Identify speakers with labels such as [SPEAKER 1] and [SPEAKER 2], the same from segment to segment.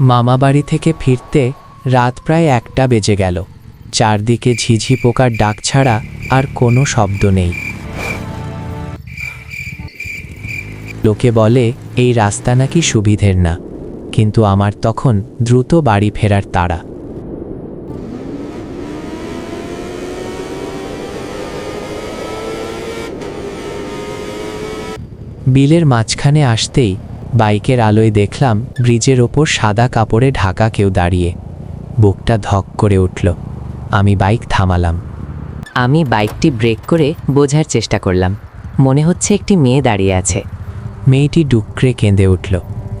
[SPEAKER 1] মামাবাড়ি থেকে ফিরতে রাত প্রায় 1টা বেজে গেল। চারদিকে ঝিঝি পোকার ডাক ছাড়া আর কোনো শব্দ নেই। লোকে বলে এই রাস্তা নাকি সুবিধের না, কিন্তু আমার তখন দ্রুত বাড়ি ফেরার তাড়া। বিলের মাঝখানে আসতেই বাইকের আলোয় দেখলাম ব্রিজের ওপর সাদা কাপড়ে ঢাকা কেউ দাঁড়িয়ে। বুকটা ধক করে উঠল। আমি বাইক থামালাম।
[SPEAKER 2] আমি বাইকটি ব্রেক করে বোঝার চেষ্টা করলাম। মনে হচ্ছে একটি মেয়ে দাঁড়িয়ে আছে।
[SPEAKER 1] মেয়েটি ডুকরে কেঁদে উঠল,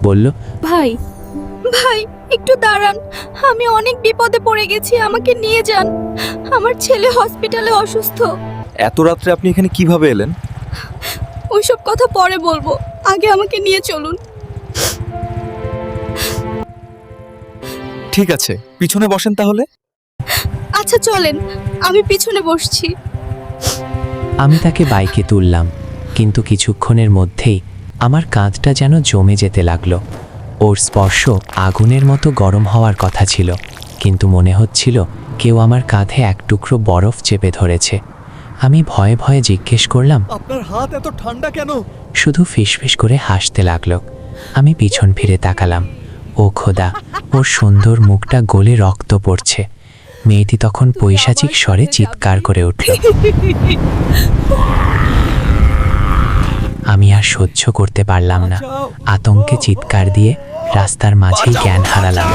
[SPEAKER 1] বলল,
[SPEAKER 3] ভাই ভাই একটু দাঁড়ান, আমি অনেক বিপদে পড়ে গেছি, আমাকে নিয়ে যান। আমার ছেলে হসপিটালে অসুস্থ।
[SPEAKER 4] এত রাত্রে আপনি এখানে কিভাবে এলেন?
[SPEAKER 3] ওইসব কথা পরে বলবো, আগে আমাকে নিয়ে চলুন।
[SPEAKER 4] ঠিক আছে, পিছনে বসেন তাহলে।
[SPEAKER 3] আচ্ছা চলেন, আমি পিছনে বসছি।
[SPEAKER 1] আমি তাকে বাইকে তুললাম, কিন্তু কিছুক্ষণের মধ্যেই আমার কাঁধটা যেন জমে যেতে লাগলো। ওর স্পর্শ আগুনের মতো গরম হওয়ার কথা ছিল, কিন্তু মনে হচ্ছিল কেউ আমার কাঁধে এক টুকরো বরফ চেপে ধরেছে। আমি ভয়ে ভয়ে জিজ্ঞেস করলাম,
[SPEAKER 4] আপনার হাত এত ঠান্ডা কেন?
[SPEAKER 1] শুধু ফিসফিস করে হাসতে লাগলো। আমি পিছন ফিরে তাকালাম। ও খোদা, ওর সুন্দর মুখটা গলে রক্ত পড়ছে। মেয়েটি তখন পৈশাচিক স্বরে চিৎকার করে উঠল। আমি আর সহ্য করতে পারলাম না। আতঙ্কে চিৎকার দিয়ে রাস্তার মাঝেই জ্ঞান হারালাম।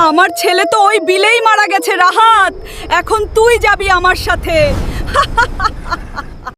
[SPEAKER 3] আমার ছেলে তো ওই বিলেই মারা গেছে রাহাত, এখন তুই যাবি আমার সাথে।